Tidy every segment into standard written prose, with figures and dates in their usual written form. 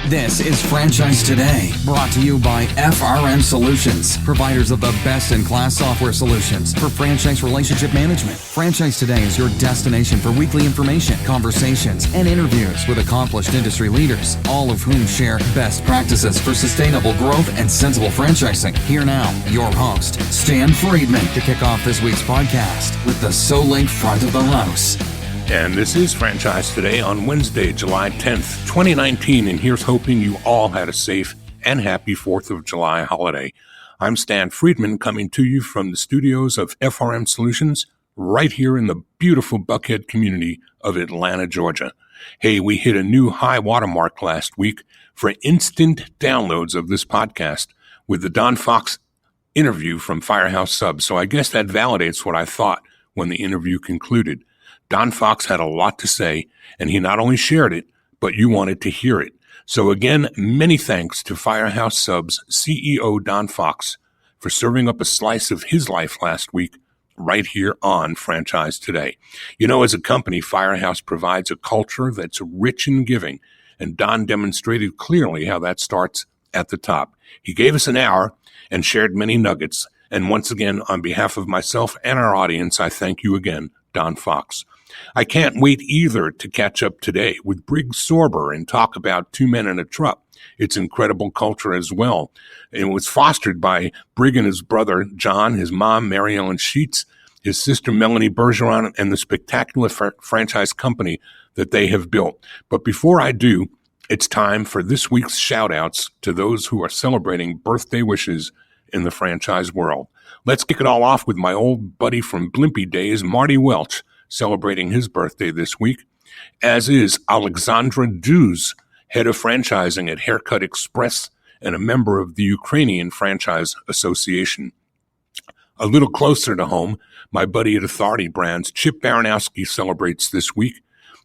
This is Franchise Today, brought to you by FRM Solutions, providers of the best-in-class software solutions for franchise relationship management. Franchise Today is your destination for weekly information, conversations, and interviews with accomplished industry leaders, all of whom share best practices for sustainable growth and sensible franchising. Here now, your host, Stan Friedman, to kick off this week's podcast with the SoLink front of the house. And this is Franchise Today on Wednesday, July 10th, 2019, and here's hoping you all had a safe and happy 4th of July holiday. I'm Stan Friedman, coming to you from the studios of FRM Solutions right here in the beautiful Buckhead community of Atlanta, Georgia. Hey, we hit a new high watermark last week for instant downloads of this podcast with the Don Fox interview from Firehouse Subs, so I guess that validates what I thought when the interview concluded. Don Fox had a lot to say, and he not only shared it, but you wanted to hear it. So again, many thanks to Firehouse Subs CEO Don Fox for serving up a slice of his life last week right here on Franchise Today. You know, as a company, Firehouse provides a culture that's rich in giving, and Don demonstrated clearly how that starts at the top. He gave us an hour and shared many nuggets, and once again, on behalf of myself and our audience, I thank you again, Don Fox. I can't wait either to catch up today with Brig Sorber and talk about Two Men in a Truck. It's incredible culture as well. It was fostered by Brig and his brother, John, his mom, Mary Ellen Sheets, his sister, Melanie Bergeron, and the spectacular franchise company that they have built. But before I do, it's time for this week's shout-outs to those who are celebrating birthday wishes in the franchise world. Let's kick it all off with my old buddy from Blimpie days, Marty Welch, celebrating his birthday this week, as is Alexandra Duz, head of franchising at Haircut Express and a member of the Ukrainian Franchise Association. A little closer to home, my buddy at Authority Brands, Chip Baranowski, celebrates this week,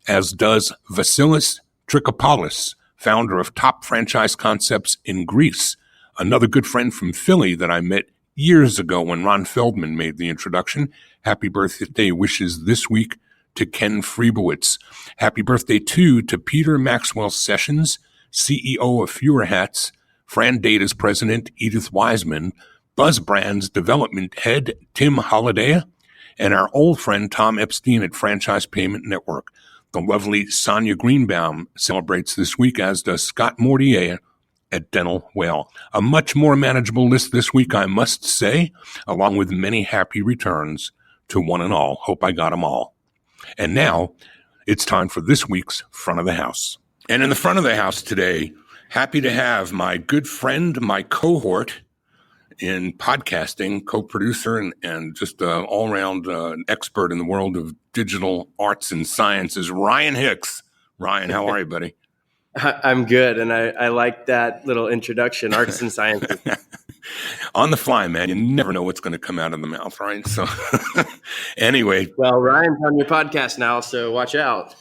as does Vasilis Trikopoulos, founder of Top Franchise Concepts in Greece, another good friend from Philly that I met years ago when Ron Feldman made the introduction. Happy birthday wishes this week to Ken Friebowitz. Happy birthday, too, to Peter Maxwell Sessions, CEO of Fewer Hats, Fran Data's president, Edith Wiseman, Buzz Brands development head, Tim Holliday, and our old friend, Tom Epstein at Franchise Payment Network. The lovely Sonia Greenbaum celebrates this week, as does Scott Mortier at Dental Whale. A much more manageable list this week, I must say, along with many happy returns to one and all. Hope I got them all. And now it's time for this week's Front of the House. And in the front of the house today, happy to have my good friend, my cohort in podcasting, co-producer, and just an all-around expert in the world of digital arts and sciences, Ryan Hicks. Ryan, how are you, buddy? I'm good, and I like that little introduction, arts and sciences. On the fly, man. You never know what's going to come out of the mouth, right? So anyway. Well, Ryan's on your podcast now, so watch out.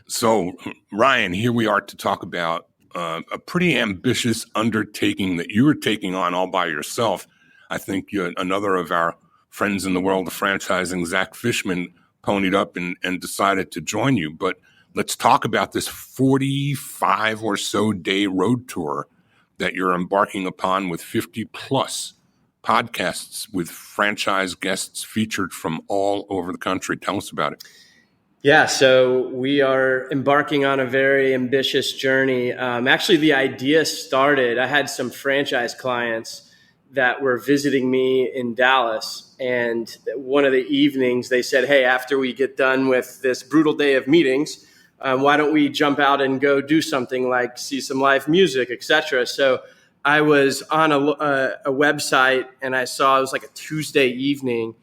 So, Ryan, here we are to talk about a pretty ambitious undertaking that you were taking on all by yourself. I think another of our friends in the world of franchising, Zach Fishman, ponied up and decided to join you. But let's talk about this 45 or so day road tour that you're embarking upon with 50 plus podcasts with franchise guests featured from all over the country. Tell us about it. Yeah, so we are embarking on a very ambitious journey. Actually, the idea started, I had some franchise clients that were visiting me in Dallas. And one of the evenings they said, hey, after we get done with this brutal day of meetings, why don't we jump out and go do something like see some live music, etc. So I was on a website and I saw it was like a Tuesday evening,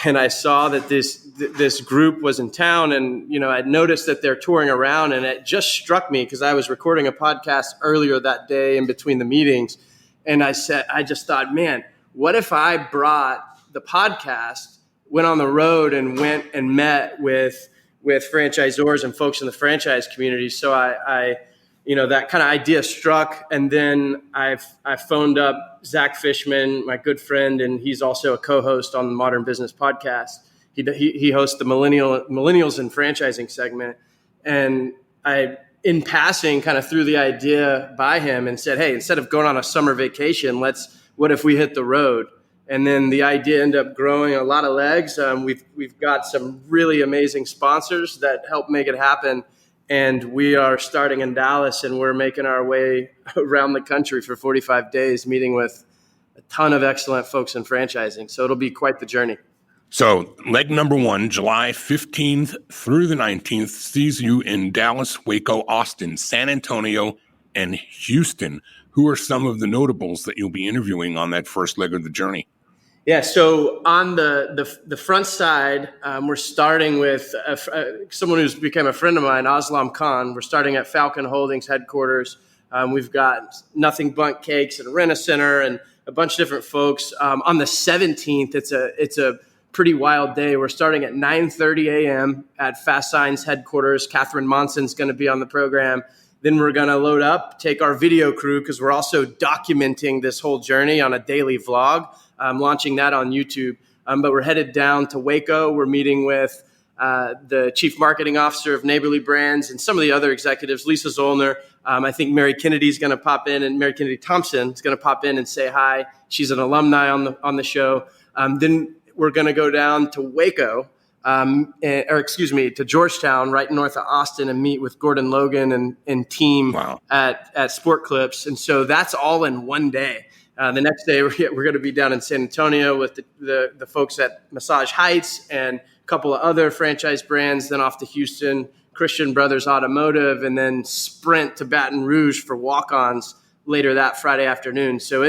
and I saw that this group was in town, and I'd noticed that they're touring around, and it just struck me because I was recording a podcast earlier that day in between the meetings, and I just thought, man, what if I brought the podcast, went on the road and went and met with franchisors and folks in the franchise community. So I that kind of idea struck. And then I phoned up Zach Fishman, my good friend, and he's also a co-host on the Modrn Business podcast. He hosts the Millennials and Franchising segment. And I in passing, kind of threw the idea by him and said, hey, instead of going on a summer vacation, what if we hit the road? And then the idea ended up growing a lot of legs. We've got some really amazing sponsors that help make it happen. And we are starting in Dallas, and we're making our way around the country for 45 days, meeting with a ton of excellent folks in franchising. So it'll be quite the journey. So leg number 1, July 15th through the 19th, sees you in Dallas, Waco, Austin, San Antonio, and Houston. Who are some of the notables that you'll be interviewing on that first leg of the journey? Yeah, so on the front side, we're starting with someone who's become a friend of mine, Aslam Khan. We're starting at Falcon Holdings headquarters. We've got Nothing Bundt Cakes and Rent-A-Center and a bunch of different folks. On the 17th, it's a pretty wild day. We're starting at 9:30 a.m. at Fast Signs headquarters. Catherine Monson's going to be on the program. Then we're going to load up, take our video crew, because we're also documenting this whole journey on a daily vlog. Launching that on YouTube. But we're headed down to Waco. We're meeting with the chief marketing officer of Neighborly Brands and some of the other executives, Lisa Zollner. I think Mary Kennedy's going to pop in, and Mary Kennedy Thompson is going to pop in and say hi. She's an alumni on the show. Then we're going to go down to Waco, to Georgetown, right north of Austin, and meet with Gordon Logan and team at Sport Clips. And so that's all in one day. The next day, we're going to be down in San Antonio with the folks at Massage Heights and a couple of other franchise brands, then off to Houston, Christian Brothers Automotive, and then sprint to Baton Rouge for walk-ons later that Friday afternoon. So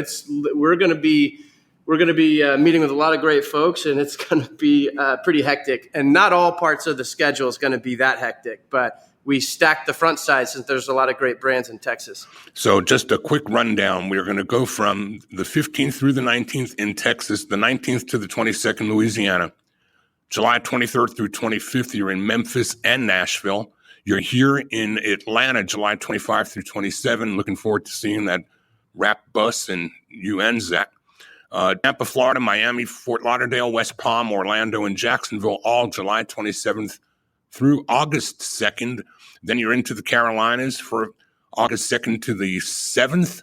we're going to be meeting with a lot of great folks, and it's going to be pretty hectic. And not all parts of the schedule is going to be that hectic, but we stacked the front side since there's a lot of great brands in Texas. So just a quick rundown. We're going to go from the 15th through the 19th in Texas, the 19th to the 22nd, Louisiana. July 23rd through 25th, you're in Memphis and Nashville. You're here in Atlanta, July 25 through 27. Looking forward to seeing that rap bus and you and Zach. Tampa, Florida, Miami, Fort Lauderdale, West Palm, Orlando, and Jacksonville, all July 27th through August 2nd. Then you're into the Carolinas for August 2nd to the 7th.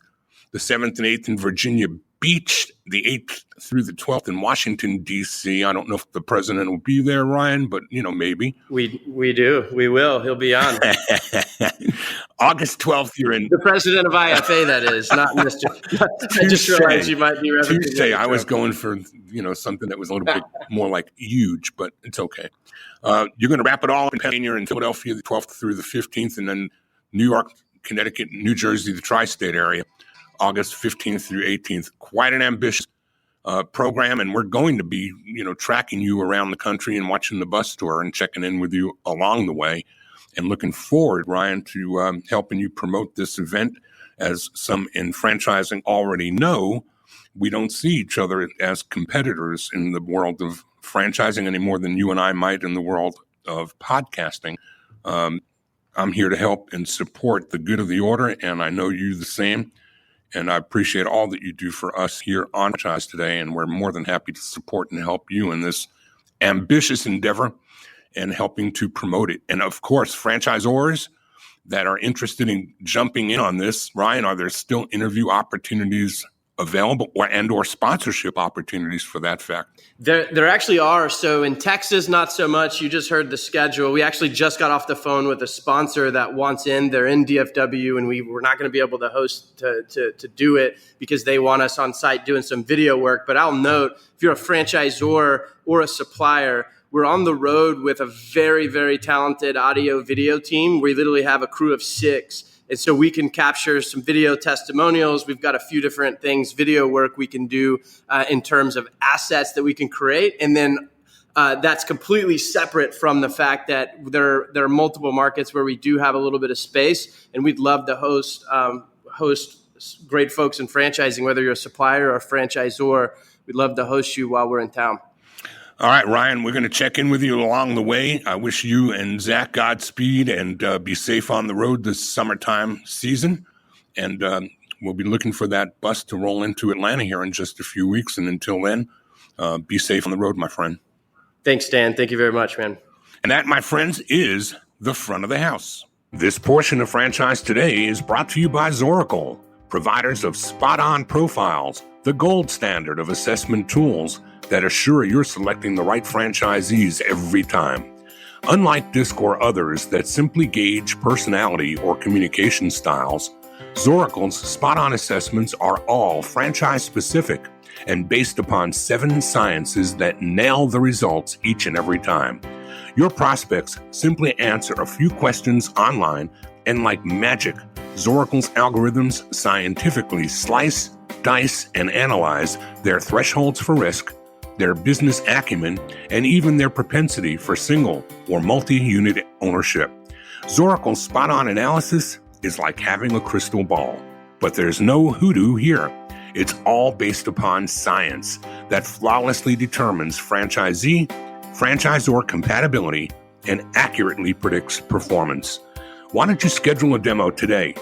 The 7th and 8th in Virginia Beach, the 8th through the 12th in Washington, D.C. I don't know if the president will be there, Ryan, but, maybe. We do. We will. He'll be on. August 12th, you're in... The president of IFA, that is, not Mr. I just realized you might be referencing... Tuesday, I was going for, something that was a little bit more like huge, but it's okay. You're going to wrap it all up in Pennsylvania and Philadelphia, the 12th through the 15th, and then New York, Connecticut, New Jersey, the tri-state area, August 15th through 18th. Quite an ambitious program, and we're going to be, tracking you around the country and watching the bus tour and checking in with you along the way, and looking forward, Ryan, to helping you promote this event. As some in franchising already know, we don't see each other as competitors in the world of franchising any more than you and I might in the world of podcasting. I'm here to help and support the good of the order, and I know you the same. And I appreciate all that you do for us here on Franchise Today, and we're more than happy to support and help you in this ambitious endeavor and helping to promote it. And of course, franchisors that are interested in jumping in on this, Ryan, are there still interview opportunities available or sponsorship opportunities for that fact? There actually are. So in Texas, not so much. You just heard the schedule. We actually just got off the phone with a sponsor that wants in. They're in DFW, and we're not going to be able to host to do it because they want us on site doing some video work. But I'll note, if you're a franchisor or a supplier, we're on the road with a very, very talented audio video team. We literally have a crew of 6. And so we can capture some video testimonials. We've got a few different things, video work we can do in terms of assets that we can create. And then that's completely separate from the fact that there are multiple markets where we do have a little bit of space. And we'd love to host great folks in franchising, whether you're a supplier or a franchisor. We'd love to host you while we're in town. All right, Ryan, we're going to check in with you along the way. I wish you and Zach Godspeed and be safe on the road this summertime season. And we'll be looking for that bus to roll into Atlanta here in just a few weeks. And until then, be safe on the road, my friend. Thanks, Dan. Thank you very much, man. And that, my friends, is the front of the house. This portion of Franchise Today is brought to you by Zoracle, providers of spot-on profiles, the gold standard of assessment tools that assure you're selecting the right franchisees every time. Unlike DISC or others that simply gauge personality or communication styles, Zoracle's spot-on assessments are all franchise-specific and based upon 7 sciences that nail the results each and every time. Your prospects simply answer a few questions online, and like magic, Zoracle's algorithms scientifically slice, dice, and analyze their thresholds for risk, their business acumen, and even their propensity for single or multi-unit ownership. Zoracle's spot-on analysis is like having a crystal ball, but there's no hoodoo here. It's all based upon science that flawlessly determines franchisee, franchisor compatibility, and accurately predicts performance. Why don't you schedule a demo today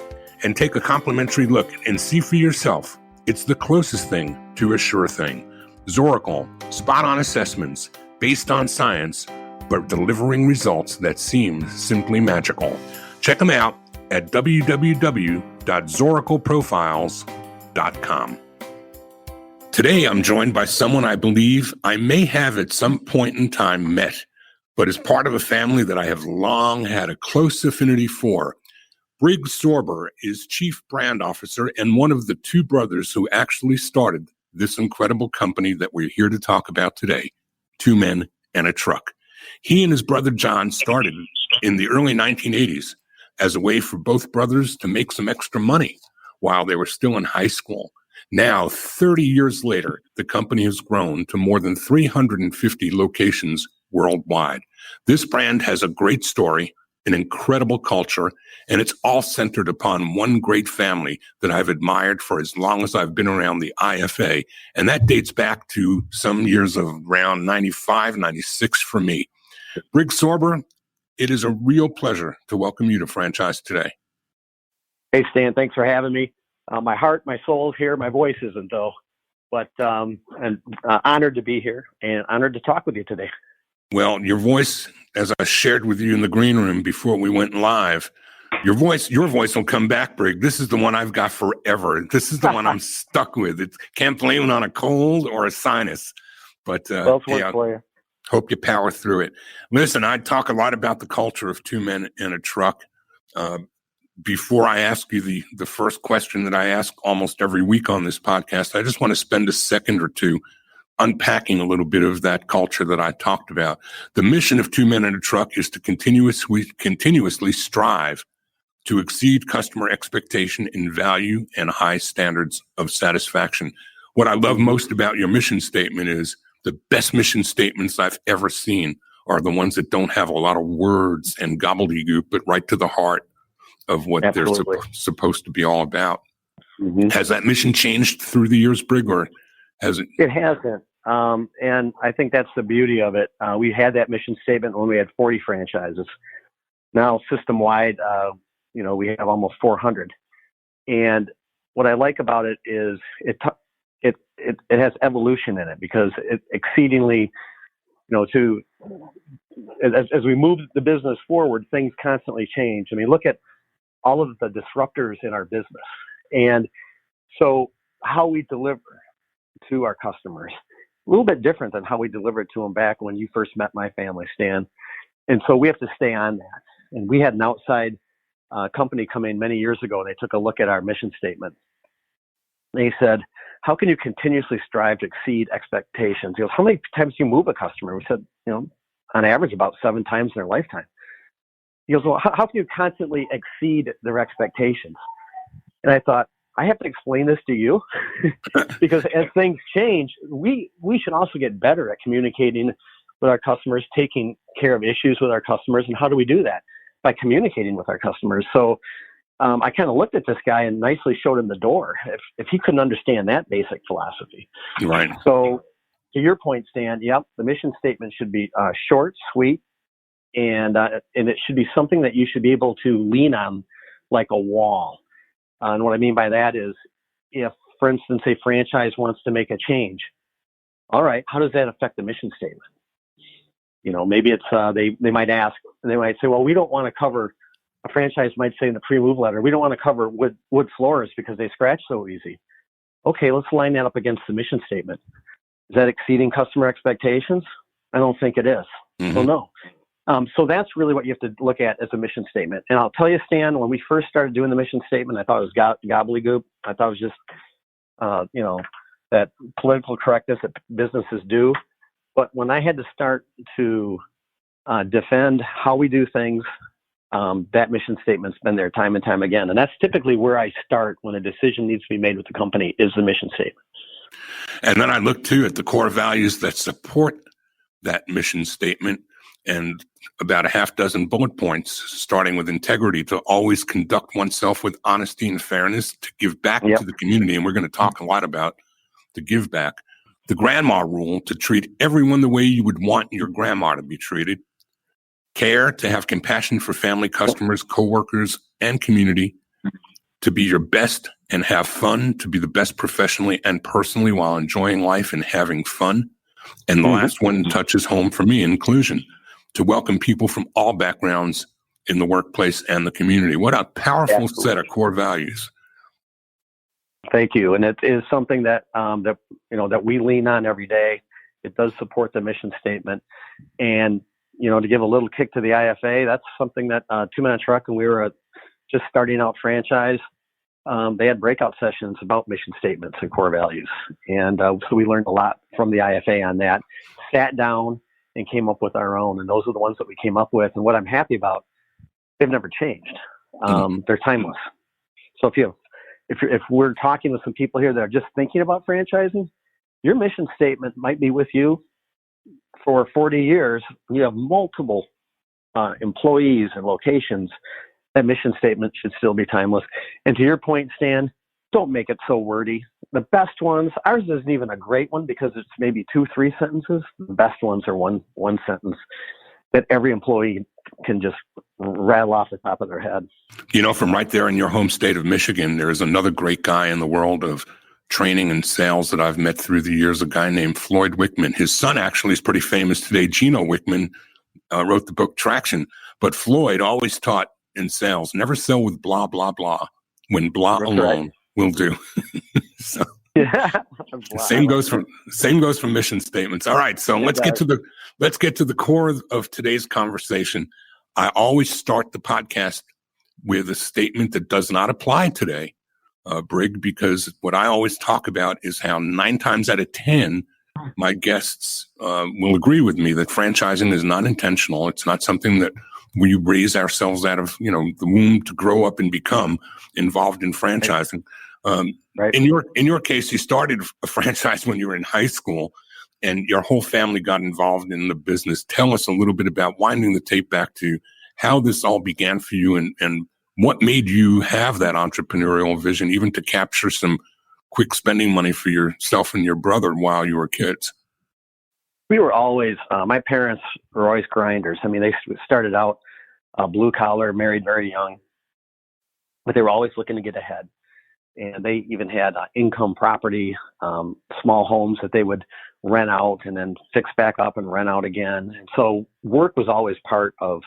and take a complimentary look and see for yourself? It's the closest thing to a sure thing. Zoracle, spot-on assessments based on science, but delivering results that seem simply magical. Check them out at www.zoracleprofiles.com. Today, I'm joined by someone I believe I may have at some point in time met, but is part of a family that I have long had a close affinity for. Brig Sorber is Chief Brand Officer and one of the 2 brothers who actually started this incredible company that we're here to talk about today, 2 Men and a Truck. He and his brother John started in the early 1980s as a way for both brothers to make some extra money while they were still in high school. Now, 30 years later, the company has grown to more than 350 locations worldwide. This brand has a great story, an incredible culture, and it's all centered upon one great family that I've admired for as long as I've been around the IFA, and that dates back to some years of around 95, 96 for me. Brig Sorber, it is a real pleasure to welcome you to Franchise Today. Hey, Stan, thanks for having me. My heart, my soul is here. My voice isn't, though. But I'm honored to be here and honored to talk with you today. Well, your voice, as I shared with you in the green room before we went live, your voice will come back, Brig. This is the one I've got forever. This is the one I'm stuck with. It can't blame it on a cold or a sinus. But well, it's worked for you. Hope you power through it. Listen, I talk a lot about the culture of 2 Men and a Truck. Before I ask you the first question that I ask almost every week on this podcast, I just want to spend a second or two unpacking a little bit of that culture that I talked about. The mission of 2 Men and a Truck is to continuously strive to exceed customer expectation in value and high standards of satisfaction. What I love most about your mission statement is the best mission statements I've ever seen are the ones that don't have a lot of words and gobbledygook, but right to the heart of what Absolutely. They're supposed to be all about. Mm-hmm. Has that mission changed through the years, Brig, or has it? It hasn't. And I think that's the beauty of it. We had that mission statement when we had 40 franchises. Now, system-wide, we have almost 400. And what I like about it is it has evolution in it, because it exceedingly, as we move the business forward, things constantly change. I mean, look at all of the disruptors in our business. And so how we deliver to our customers, a little bit different than how we delivered to them back when you first met my family, Stan. And so we have to stay on that. And we had an outside company come in many years ago, and they took a look at our mission statement. They said, how can you continuously strive to exceed expectations? He goes, how many times do you move a customer? We said, on average about 7 times in their lifetime. He goes, well, how can you constantly exceed their expectations? And I thought, I have to explain this to you because as things change, we should also get better at communicating with our customers, taking care of issues with our customers. And how do we do that? By communicating with our customers. So I kind of looked at this guy and nicely showed him the door if he couldn't understand that basic philosophy. Right. So to your point, Stan, yep, the mission statement should be short, sweet, and it should be something that you should be able to lean on like a wall. And what I mean by that is if, for instance, a franchise wants to make a change, all right, how does that affect the mission statement? Maybe it's they might ask, and they might say, well, we don't want to cover a franchise might say in the pre-move letter, we don't want to cover wood floors because they scratch so easy. Okay, let's line that up against the mission statement. Is that exceeding customer expectations? I don't think it is. So no. So that's really what you have to look at as a mission statement. And I'll tell you, Stan, when we first started doing the mission statement, I thought it was gobbledygook. I thought it was just, that political correctness that businesses do. But when I had to start to defend how we do things, that mission statement's been there time and time again. And that's typically where I start when a decision needs to be made with the company is the mission statement. And then I look too at the core values that support that mission statement, and about a half dozen bullet points, starting with integrity, to always conduct oneself with honesty and fairness, to give back to the community. And we're going to talk a lot about the give back. The grandma rule, to treat everyone the way you would want your grandma to be treated. Care, to have compassion for family, customers, coworkers, and community. To be your best and have fun, to be the best professionally and personally while enjoying life and having fun. And the last one touches home for me, inclusion, to welcome people from all backgrounds in the workplace and the community. What a powerful set of core values. Thank you. And it is something that that we lean on every day. It does support the mission statement. And, to give a little kick to the IFA, that's something that 2 Minute Truck, and we were just starting out franchise, they had breakout sessions about mission statements and core values. And so we learned a lot from the IFA on that, sat down and came up with our own. And those are the ones that we came up with. And what I'm happy about, they've never changed. They're timeless. So if we're talking with some people here that are just thinking about franchising, your mission statement might be with you for 40 years. You have multiple employees and locations. That mission statement should still be timeless. And to your point, Stan, don't make it so wordy. The best ones, ours isn't even a great one because it's maybe 2-3 sentences. The best ones are one sentence that every employee can just rattle off the top of their head. From right there in your home state of Michigan, there is another great guy in the world of training and sales that I've met through the years, a guy named Floyd Wickman. His son actually is pretty famous today. Gino Wickman wrote the book Traction. But Floyd always taught in sales, never sell with blah, blah, blah, when blah That's alone will do. So same goes for mission statements. All right. So let's get to the core of today's conversation. I always start the podcast with a statement that does not apply today, Brig, because what I always talk about is how 9 times out of 10, my guests will agree with me that franchising is not intentional. It's not something that we raise ourselves out of, the womb to grow up and become involved in franchising. Right. In your case, you started a franchise when you were in high school, and your whole family got involved in the business. Tell us a little bit about winding the tape back to how this all began for you, and what made you have that entrepreneurial vision, even to capture some quick spending money for yourself and your brother while you were kids. We were always, my parents were always grinders. I mean, they started out blue collar, married very young, but they were always looking to get ahead. And they even had income property, small homes that they would rent out and then fix back up and rent out again. And so work was always part of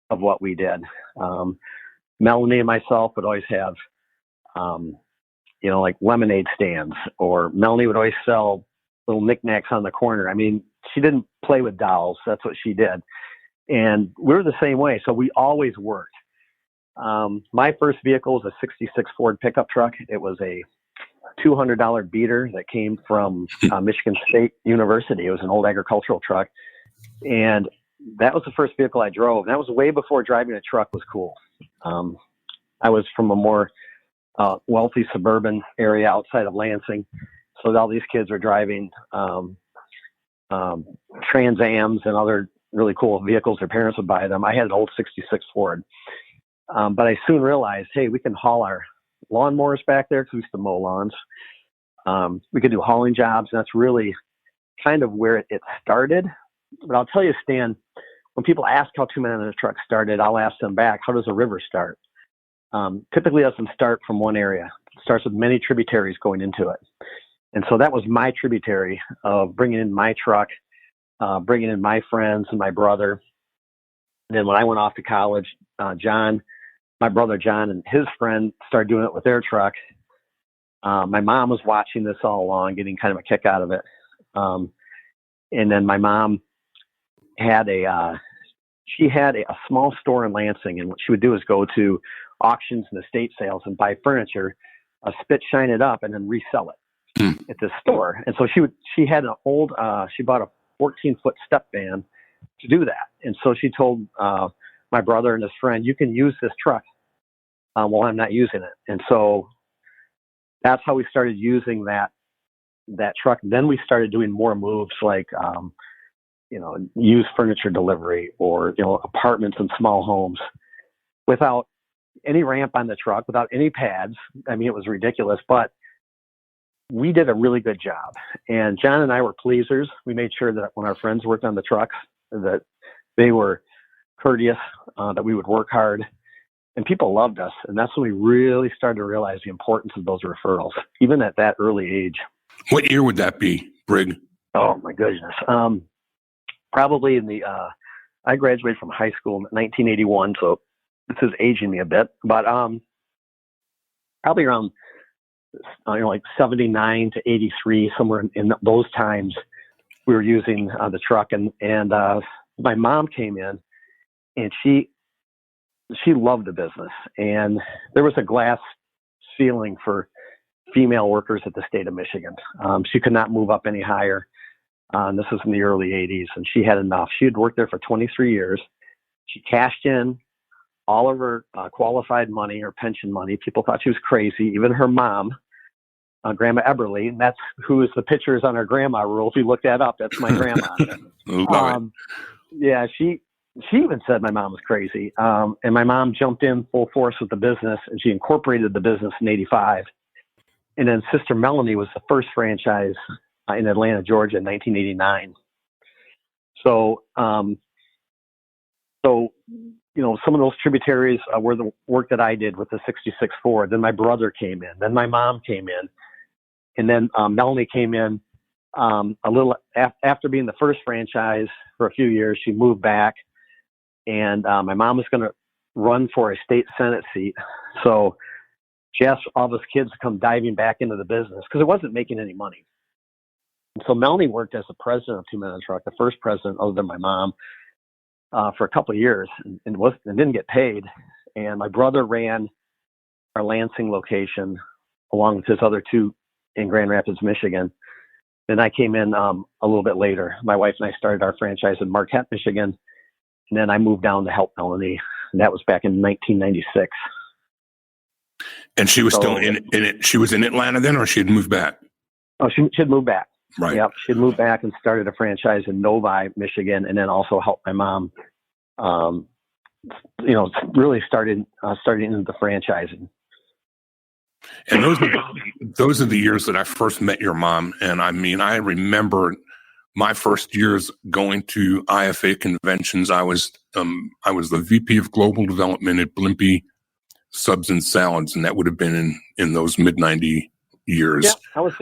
what we did. Melanie and myself would always have, like lemonade stands, or Melanie would always sell little knickknacks on the corner. I mean, she didn't play with dolls. That's what she did. And we were the same way. So we always worked. My first vehicle was a 66 Ford pickup truck. It was a $200 beater that came from Michigan State University. It was an old agricultural truck. And that was the first vehicle I drove. And that was way before driving a truck was cool. I was from a more wealthy suburban area outside of Lansing. So all these kids were driving Trans Ams and other really cool vehicles. Their parents would buy them. I had an old 66 Ford. But I soon realized, hey, we can haul our lawnmowers back there because we used to mow lawns. We could do hauling jobs. And that's really kind of where it started. But I'll tell you, Stan, when people ask how 2 Men in a Truck started, I'll ask them back, how does a river start? Typically doesn't start from one area. It starts with many tributaries going into it. And so that was my tributary of bringing in my truck, bringing in my friends and my brother. And then when I went off to college, John my brother John and his friend started doing it with their truck. My mom was watching this all along, getting kind of a kick out of it. And then my mom had a small store in Lansing, and what she would do is go to auctions and estate sales and buy furniture, spit shine it up, and then resell it at this store. And so she had an old, she bought a 14-foot step van to do that. And so she told my brother and his friend, you can use this truck while I'm not using it. And so that's how we started using that truck. Then we started doing more moves like, used furniture delivery or, apartments and small homes without any ramp on the truck, without any pads. I mean, it was ridiculous, but we did a really good job. And John and I were pleasers. We made sure that when our friends worked on the trucks, that they were courteous, that we would work hard, and people loved us. And that's when we really started to realize the importance of those referrals, even at that early age. What year would that be, Brig? Oh my goodness. Probably in the, I graduated from high school in 1981. So this is aging me a bit, but, probably around, like 79 to 83, somewhere in those times we were using the truck, and my mom came in and she loved the business, and there was a glass ceiling for female workers at the state of Michigan. She could not move up any higher. This was in the early 80s, and she had enough. She had worked there for 23 years. She cashed in all of her qualified money, her pension money. People thought she was crazy. Even her mom, Grandma Eberly, and that's who is the pictures on our grandma rule. If you look that up, that's my grandma. Love it. Yeah, she even said my mom was crazy. And my mom jumped in full force with the business, and she incorporated the business in 85. And then Sister Melanie was the first franchise in Atlanta, Georgia in 1989. So, some of those tributaries were the work that I did with the 66 Ford. Then my brother came in. Then my mom came in. And then Melanie came in a little after being the first franchise for a few years. She moved back, and my mom was going to run for a state Senate seat. So she asked all of us kids to come diving back into the business because it wasn't making any money. And so Melanie worked as the president of Two Men on a Truck, the first president other than my mom, for a couple of years, and didn't get paid. And my brother ran our Lansing location along with his other two in Grand Rapids, Michigan. Then I came in a little bit later. My wife and I started our franchise in Marquette, Michigan. And then I moved down to help Melanie. And that was back in 1996. And she was still in it. She was in Atlanta then, or she had moved back? Oh, she had moved back. Right. Yep. She had moved back and started a franchise in Novi, Michigan, and then also helped my mom, really started into the franchising. And those are the years that I first met your mom. And I mean, I remember my first years going to IFA conventions. I was the VP of Global Development at Blimpie Subs and Salads, and that would have been in those mid-90 years. Yeah, I was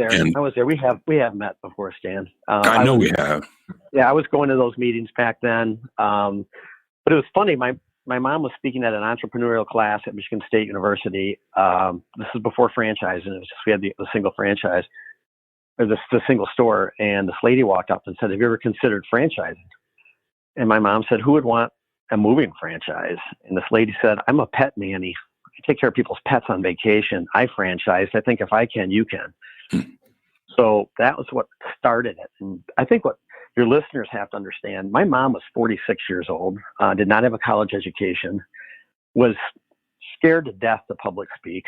there. We have met before, Stan. I know we have. Yeah, I was going to those meetings back then. But it was funny. My mom was speaking at an entrepreneurial class at Michigan State University. This is before franchising. It was just we had the single franchise, or the single store. And this lady walked up and said, "Have you ever considered franchising?" And my mom said, "Who would want a moving franchise?" And this lady said, "I'm a pet nanny. I take care of people's pets on vacation. I franchised. I think if I can, you can." So that was what started it. And I think what your listeners have to understand, my mom was 46 years old, did not have a college education, was scared to death to public speak.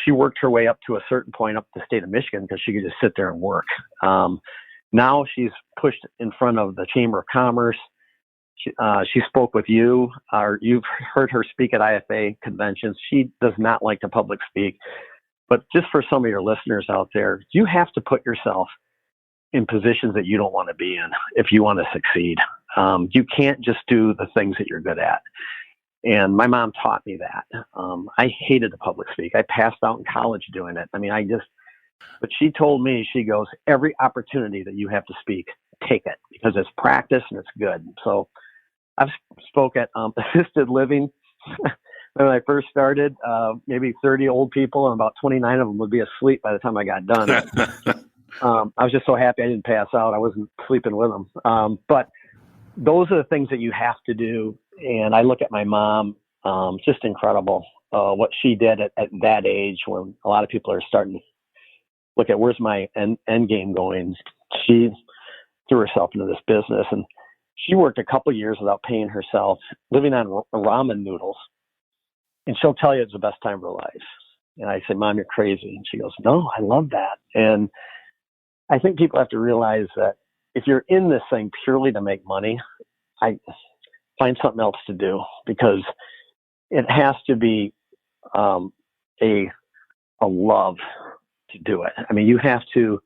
She worked her way up to a certain point up the state of Michigan because she could just sit there and work. Now she's pushed in front of the Chamber of Commerce. She spoke with you, or you've heard her speak at IFA conventions. She does not like to public speak. But just for some of your listeners out there, you have to put yourself in positions that you don't want to be in if you want to succeed. You can't just do the things that you're good at. And my mom taught me that. I hated to public speak. I passed out in college doing it. I mean, but she told me, she goes, every opportunity that you have to speak, take it, because it's practice and it's good. So I've spoke at assisted living. When I first started, maybe 30 old people, and about 29 of them would be asleep by the time I got done. I was just so happy I didn't pass out. I wasn't sleeping with them. But those are the things that you have to do. And I look at my mom, just incredible what she did at that age, when a lot of people are starting to look at where's my end game going. She threw herself into this business, and she worked a couple years without paying herself, living on ramen noodles. And she'll tell you it's the best time of her life. And I say, Mom, you're crazy. And she goes, no, I love that. And I think people have to realize that if you're in this thing purely to make money, I find something else to do, because it has to be a love to do it. I mean, you have to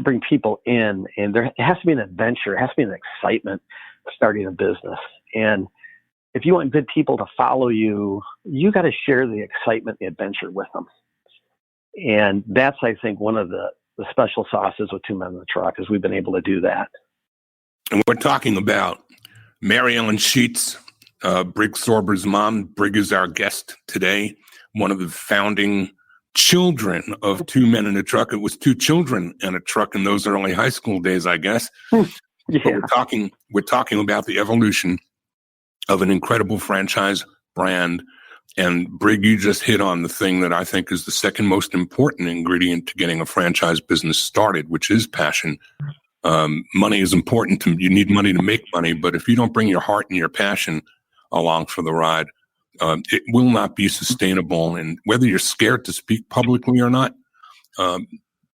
bring people in, and it has to be an adventure. It has to be an excitement starting a business. And if you want good people to follow you, you got to share the excitement, the adventure with them. And that's, I think, one of the special sauces with Two Men in the Truck, is we've been able to do that. And we're talking about Mary Ellen Sheets, Brig Sorber's mom. Brig is our guest today, one of the founding children of Two Men in a Truck. It was two children in a truck in those early high school days, I guess. Yeah. But we're talking about the evolution of an incredible franchise brand. And Brig, you just hit on the thing that I think is the second most important ingredient to getting a franchise business started, which is passion. Money is important. You need money to make money, but if you don't bring your heart and your passion along for the ride, it will not be sustainable. And whether you're scared to speak publicly or not,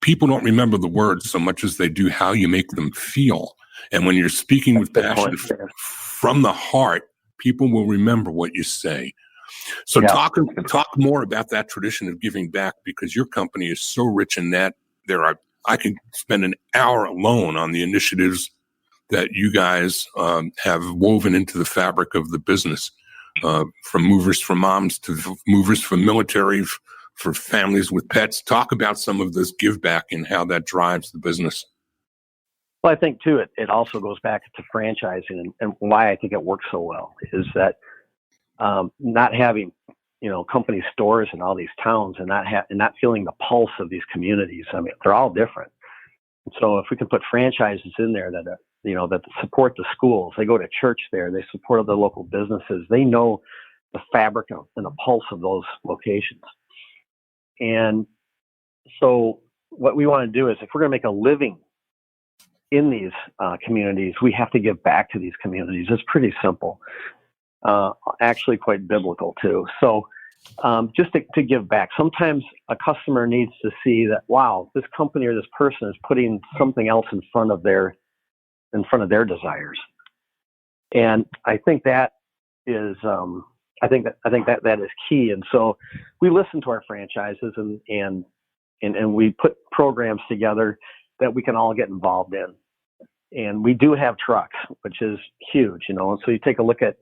people don't remember the words so much as they do how you make them feel. And when you're speaking with passion from the heart, people will remember what you say. So talk more about that tradition of giving back, because your company is so rich in that. I could spend an hour alone on the initiatives that you guys have woven into the fabric of the business, from Movers for Moms to Movers for Military, for families with pets. Talk about some of this give back and how that drives the business. Well, I think, too, it also goes back to franchising, and why I think it works so well is that not having, company stores in all these towns, and not feeling the pulse of these communities. I mean, they're all different. So if we can put franchises in there that support the schools, they go to church there, they support other local businesses, they know the fabric and the pulse of those locations. And so what we want to do is, if we're going to make a living in these communities, we have to give back to these communities. It's pretty simple, actually quite biblical too. So just to give back. Sometimes a customer needs to see that, wow, this company or this person is putting something else in front of their desires. And I think that is, I think that is key. And so we listen to our franchises and we put programs together that we can all get involved in. And we do have trucks, which is huge, and so you take a look at,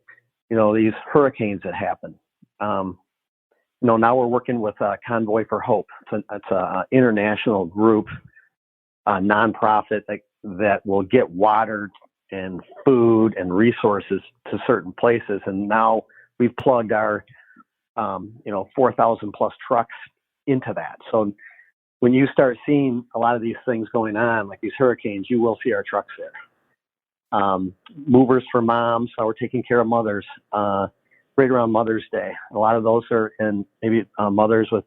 these hurricanes that happen. Now we're working with Convoy for Hope. It's an international group, a nonprofit that will get water and food and resources to certain places. And now we've plugged our, 4,000 plus trucks into that. So when you start seeing a lot of these things going on, like these hurricanes, you will see our trucks there. Movers for Moms, we're taking care of mothers right around Mother's Day. A lot of those are in maybe mothers with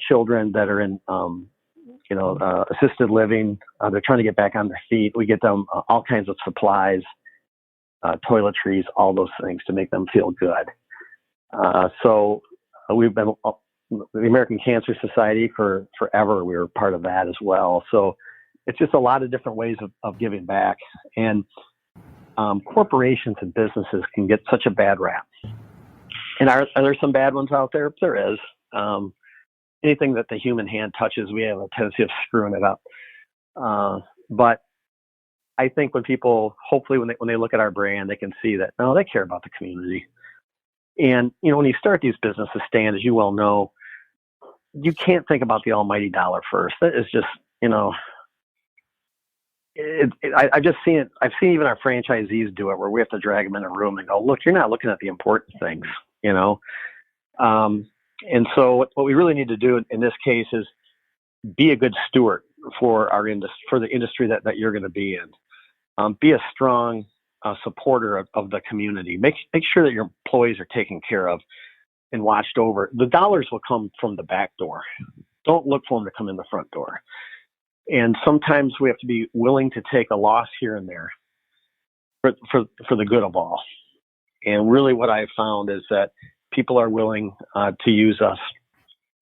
children that are in, assisted living. They're trying to get back on their feet. We get them all kinds of supplies, toiletries, all those things to make them feel good. So we've been the American Cancer Society for forever. We were part of that as well. So it's just a lot of different ways of giving back. And corporations and businesses can get such a bad rap. And are there some bad ones out there? There is. Anything that the human hand touches, we have a tendency of screwing it up. But I think when people, hopefully when they look at our brand, they can see that, no, they care about the community. And, when you start these businesses, Stan, as you well know, you can't think about the almighty dollar first. That is just, I've just seen it. I've seen even our franchisees do it, where we have to drag them in a room and go, "Look, you're not looking at the important things," you know. And so what we really need to do in this case is be a good steward for for the industry that you're going to be in. Be a strong supporter of the community. Make sure that your employees are taken care of and watched over. The dollars will come from the back door. Don't look for them to come in the front door. And sometimes we have to be willing to take a loss here and there for the good of all. And really what I've found is that people are willing to use us,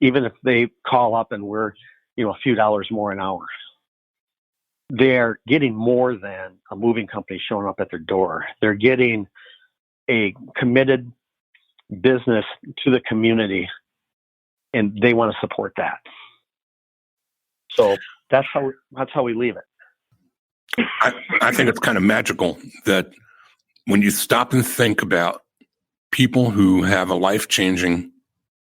even if they call up and we're, a few dollars more an hour. They're getting more than a moving company showing up at their door. They're getting a committed business to the community, and they want to support that. So that's how we leave it. I think it's kind of magical that when you stop and think about people who have a life-changing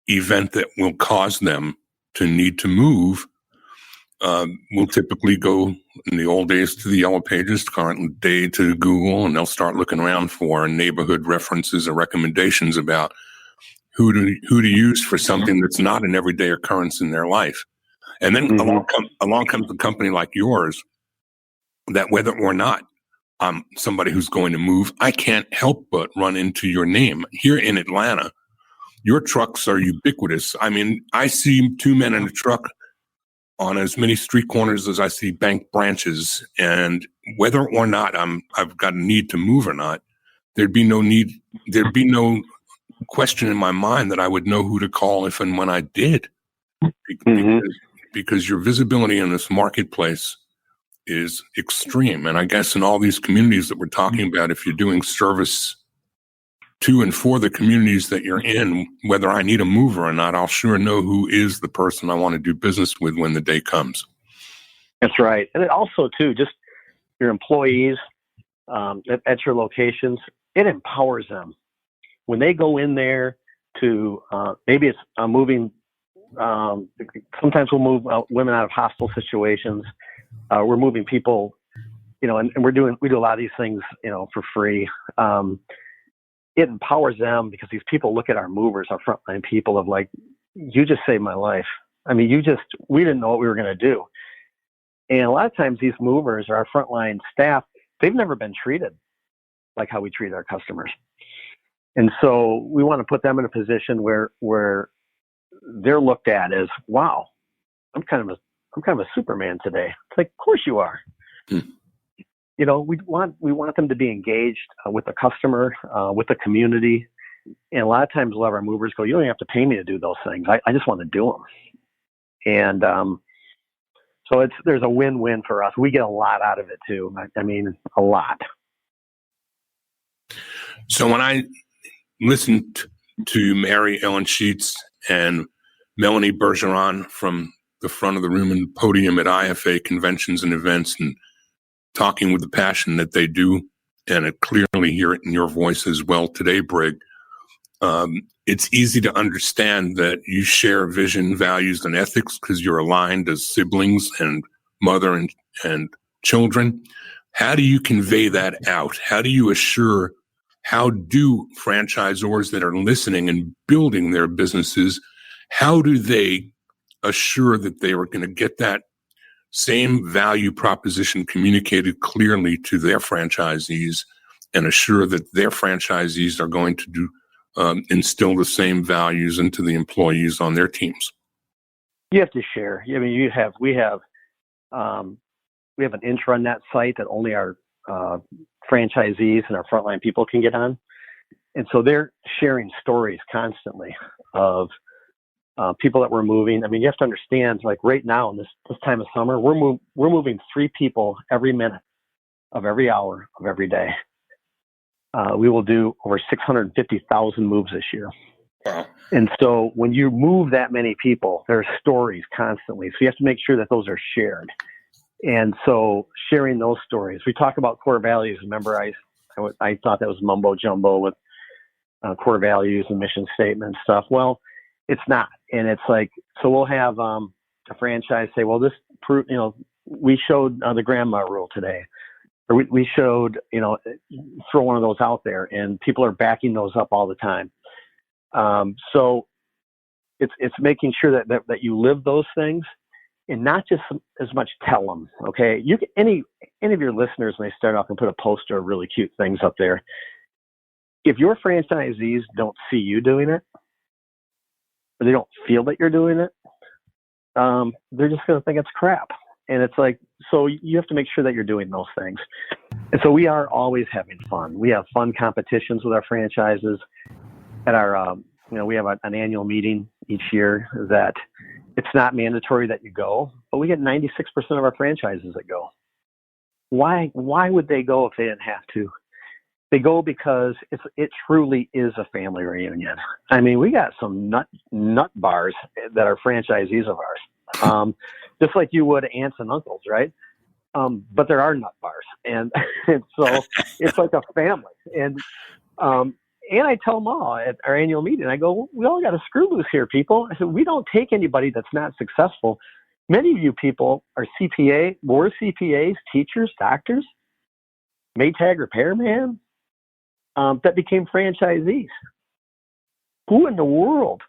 event that will cause them to need to move, we'll typically go in the old days to the Yellow Pages, current day to Google, and they'll start looking around for neighborhood references or recommendations about who to use for something that's not an everyday occurrence in their life. And then along comes a company like yours that, whether or not I'm somebody who's going to move, I can't help but run into your name. Here in Atlanta, your trucks are ubiquitous. I mean, I see two men in a truck on as many street corners as I see bank branches. And whether or not I've got a need to move or not, there'd be no question in my mind that I would know who to call if and when I did. Because your visibility in this marketplace is extreme. And I guess in all these communities that we're talking about, if you're doing service to and for the communities that you're in, whether I need a mover or not, I'll sure know who is the person I want to do business with when the day comes. That's right. And it also, too, just your employees at your locations, it empowers them. When they go in there to, maybe it's moving, sometimes we'll move women out of hostile situations. We're moving people, and we do a lot of these things, for free. It empowers them because these people look at our movers, our frontline people, of like, you just saved my life. I mean, we didn't know what we were going to do. And a lot of times these movers or our frontline staff, they've never been treated like how we treat our customers. And so we want to put them in a position where they're looked at as, wow, I'm kind of a Superman today. It's like, of course you are. We want them to be engaged with the customer, with the community. And a lot of times, a lot of our movers go, "You don't even have to pay me to do those things. I just want to do them." And so there's a win-win for us. We get a lot out of it too. I mean, a lot. So when I listened to Mary Ellen Sheets and Melanie Bergeron from the front of the room and podium at IFA conventions and events, and talking with the passion that they do, and I clearly hear it in your voice as well today, Brig, it's easy to understand that you share vision, values, and ethics because you're aligned as siblings and mother and children. How do you convey that out? How do franchisors that are listening and building their businesses, how do they assure that they are going to get that same value proposition communicated clearly to their franchisees, and assure that their franchisees are going to instill the same values into the employees on their teams? You have to share. I mean, we have an intranet site that only our franchisees and our frontline people can get on, and so they're sharing stories constantly of people that we're moving. I mean, you have to understand, like right now in this time of summer, we're moving 3 people every minute of every hour of every day. We will do over 650,000 moves this year. Wow. And so when you move that many people, there are stories constantly. So you have to make sure that those are shared. And so sharing those stories, we talk about core values. Remember, I thought that was mumbo jumbo with core values and mission statement stuff. Well, it's not. And it's like, so we'll have a franchise say, well, we showed the grandma rule today. or we showed, throw one of those out there, and people are backing those up all the time. So it's making sure that you live those things and not just as much tell them. Okay, you can, any of your listeners, when they start off and put a poster of really cute things up there, if your franchisees don't see you doing it, or they don't feel that you're doing it, they're just going to think it's crap. And it's like, so you have to make sure that you're doing those things. And so we are always having fun. We have fun competitions with our franchises at our, we have an annual meeting each year that it's not mandatory that you go, but we get 96% of our franchises that go. Why would they go if they didn't have to? They go because it truly is a family reunion. I mean, we got some nut bars that are franchisees of ours, just like you would aunts and uncles, right? But there are nut bars, and so it's like a family. And I tell them all at our annual meeting, I go, we all got a screw loose here, people. I said, we don't take anybody that's not successful. Many of you people are were CPAs, teachers, doctors, Maytag repairman, that became franchisees. Who in the world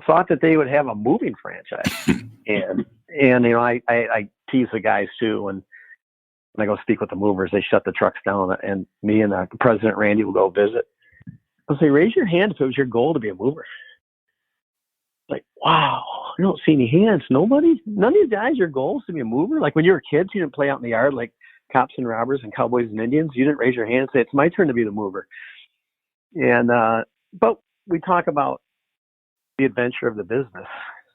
thought that they would have a moving franchise? and I tease the guys too, and when I go speak with the movers, they shut the trucks down, and me and the President Randy will go visit. I'll say, raise your hand if it was your goal to be a mover. Like, wow, I don't see any hands. Nobody? None of you guys, your goal is to be a mover? Like when you were kids, you didn't play out in the yard like cops and robbers and cowboys and Indians. You didn't raise your hand and say, it's my turn to be the mover. And, but we talk about the adventure of the business.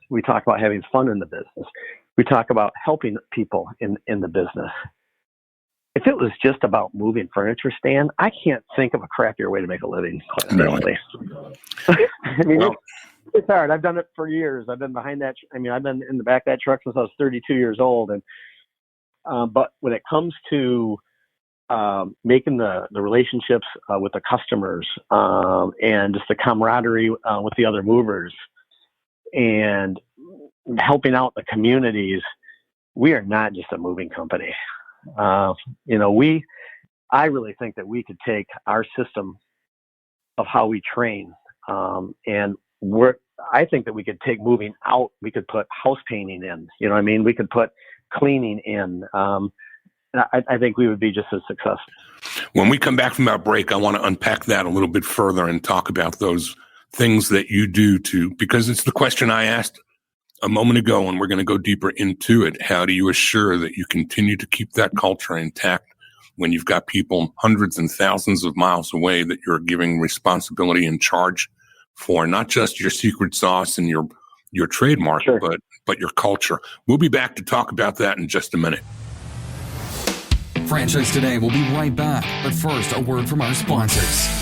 We talk about having fun in the business. We talk about helping people in the business. If it was just about moving furniture, Stan, I can't think of a crappier way to make a living. Really? I mean, it's hard. I've done it for years. I've been behind that. I've been in the back of that truck since I was 32 years old. And but when it comes to making the relationships with the customers and just the camaraderie with the other movers and helping out the communities, we are not just a moving company. I really think that we could take our system of how we train and I think that we could take moving out. We could put house painting in, we could put cleaning in. And I think we would be just as successful. When we come back from our break, I want to unpack that a little bit further and talk about those things that you do because it's the question I asked a moment ago, and we're going to go deeper into it. How do you assure that you continue to keep that culture intact when you've got people hundreds and thousands of miles away that you're giving responsibility and charge for, not just your secret sauce and your trademark, sure, but your culture? We'll be back to talk about that in just a minute. Franchise Today will be right back, but first, a word from our sponsors.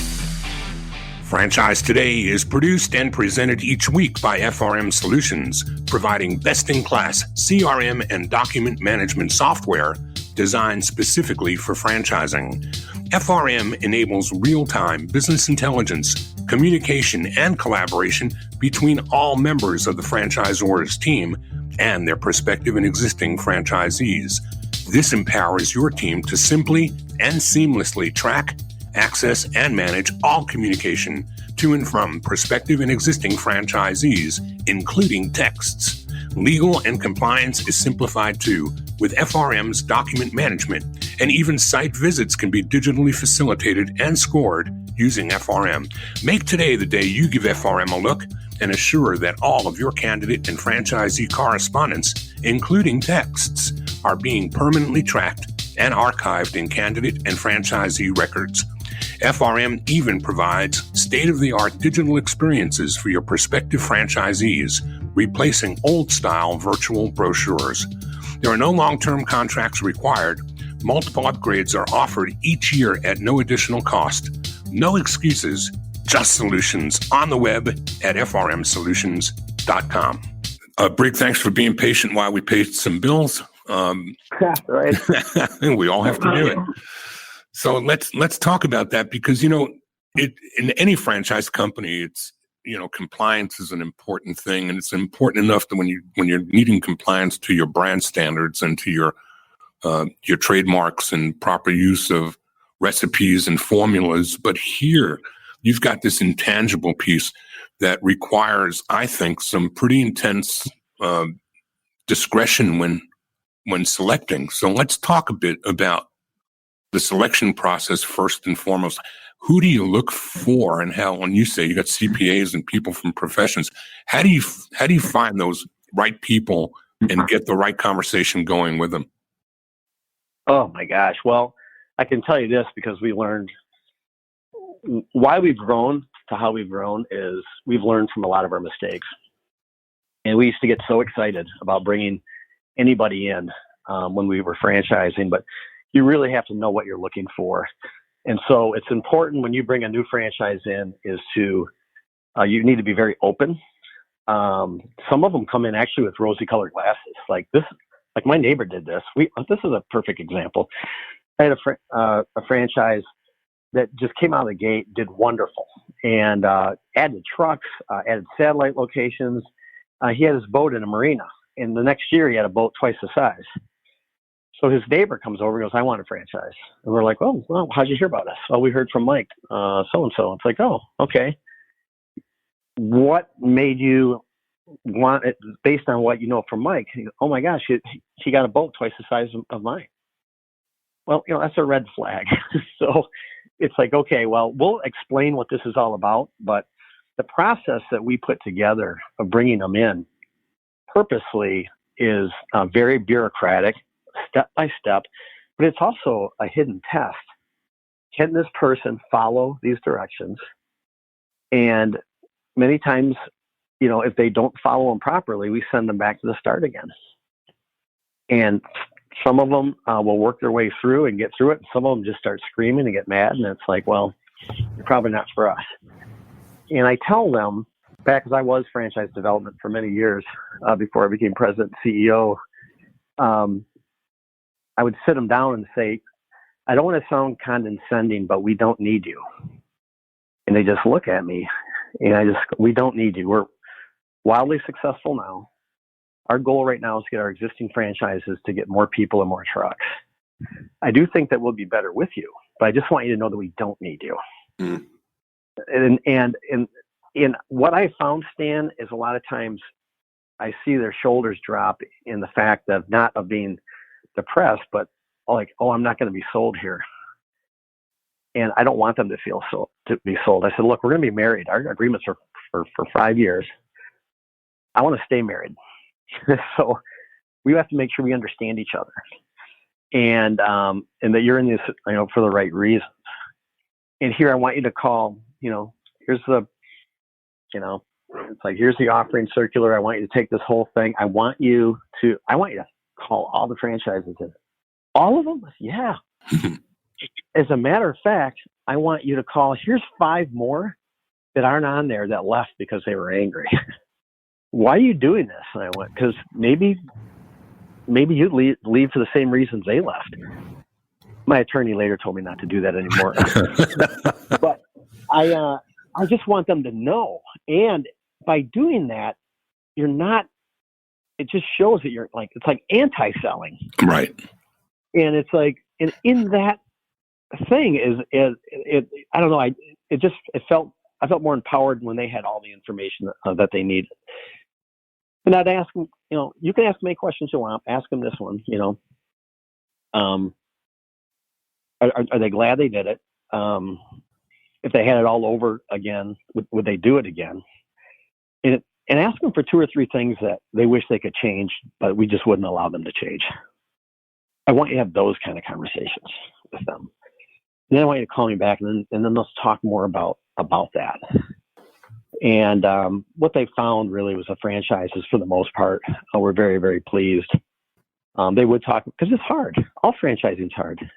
Franchise Today is produced and presented each week by FRM Solutions, providing best-in-class CRM and document management software designed specifically for franchising. FRM enables real-time business intelligence, communication, and collaboration between all members of the franchisor's team and their prospective and existing franchisees. This empowers your team to simply and seamlessly track, access, and manage all communication to and from prospective and existing franchisees, including texts. Legal and compliance is simplified too, with FRM's document management, and even site visits can be digitally facilitated and scored using FRM. Make today the day you give FRM a look and assure that all of your candidate and franchisee correspondence, including texts, are being permanently tracked and archived in candidate and franchisee records. FRM even provides state-of-the-art digital experiences for your prospective franchisees, replacing old-style virtual brochures. There are no long-term contracts required. Multiple upgrades are offered each year at no additional cost. No excuses, just solutions on the web at frmsolutions.com. Brig, thanks for being patient while we paid some bills. Right. We all have to do it. So let's talk about that because, in any franchise company, it's, compliance is an important thing, and it's important enough that when you're needing compliance to your brand standards and to your your trademarks and proper use of recipes and formulas. But here, you've got this intangible piece that requires, I think, some pretty intense discretion when selecting. So let's talk a bit about the selection process first and foremost. Who do you look for, and how? When you say you got CPAs and people from professions, how do you find those right people and get the right conversation going with them? Oh my gosh! Well, I can tell you this because we learned why we've grown to how we've grown is we've learned from a lot of our mistakes, and we used to get so excited about bringing anybody in when we were franchising, but you really have to know what you're looking for. And so it's important when you bring a new franchise in is to, you need to be very open. Some of them come in actually with rosy colored glasses. Like my neighbor did this. This is a perfect example. I had a franchise that just came out of the gate, did wonderful, and added trucks, added satellite locations. He had his boat in a marina, and the next year he had a boat twice the size. So his neighbor comes over and goes, I want a franchise. And we're like, oh, well, how'd you hear about us? Oh, we heard from Mike, so-and-so. It's like, oh, okay. What made you want it based on what you know from Mike? He goes, oh my gosh, he got a boat twice the size of mine. Well, that's a red flag. So it's like, okay, well, we'll explain what this is all about, but the process that we put together of bringing them in purposely is very bureaucratic, step by step, but it's also a hidden test. Can this person follow these directions? And many times, if they don't follow them properly, we send them back to the start again. And some of them will work their way through and get through it. And some of them just start screaming and get mad. And it's like, well, you're probably not for us. And I tell them, back as I was franchise development for many years before I became president and CEO, I would sit them down and say, I don't want to sound condescending, but we don't need you. And they just look at me and we don't need you. We're wildly successful now. Our goal right now is to get our existing franchises to get more people and more trucks. I do think that we'll be better with you, but I just want you to know that we don't need you. Mm. And what I found, Stan, is a lot of times I see their shoulders drop in the fact of not of being depressed, but like, oh, I'm not going to be sold here. And I don't want them to be sold. I said, look, we're going to be married. Our agreements are for 5 years. I want to stay married. So we have to make sure we understand each other and that you're in this, for the right reasons. And here I want you to call, here's the, it's like, here's the offering circular. I want you to take this whole thing. I want you to call all the franchises in. All of them? Yeah. As a matter of fact, I want you to call, here's 5 more that aren't on there that left because they were angry. Why are you doing this? And I went, because maybe you leave for the same reasons they left. My attorney later told me not to do that anymore. But I just want them to know. And by doing that, it just shows that it's like anti-selling. Right. And it's like, in that thing I don't know. I felt more empowered when they had all the information that they needed. And I'd ask them, you can ask them any questions you want. Ask them this one, are they glad they did it? If they had it all over again, would they do it again? And ask them for 2 or 3 things that they wish they could change, but we just wouldn't allow them to change. I want you to have those kind of conversations with them. And then I want you to call me back, and then let's talk more about that. And what they found really was the franchises, for the most part, were very, very pleased. They would talk, because it's hard. All franchising is hard. And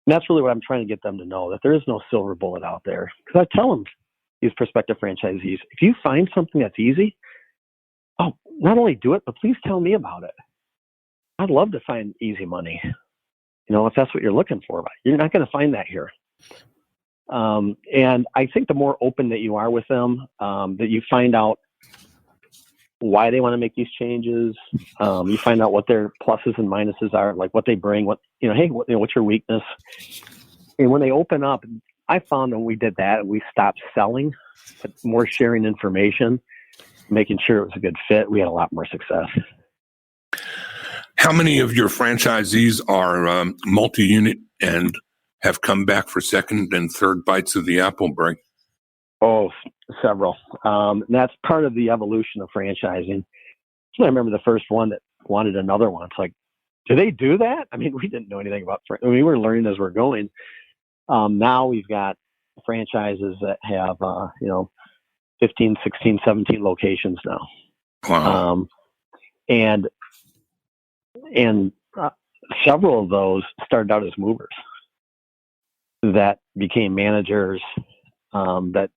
that's really what I'm trying to get them to know, that there is no silver bullet out there. Because I tell them, these prospective franchisees, if you find something that's easy, not only do it, but please tell me about it. I'd love to find easy money. If that's what you're looking for, but you're not going to find that here. And I think the more open that you are with them, that you find out why they want to make these changes. You find out what their pluses and minuses are, like what they bring, what's your weakness. And when they open up, I found when we did that, we stopped selling, but more sharing information, making sure it was a good fit. We had a lot more success. How many of your franchisees are multi-unit and have come back for second and third bites of the apple, Brig? Oh, several. And that's part of the evolution of franchising. So I remember the first one that wanted another one. It's like, do they do that? I mean, we didn't know anything about we were learning as we're going. Now we've got franchises that have, 15, 16, 17 locations now. Wow. And several of those started out as movers that became managers, that,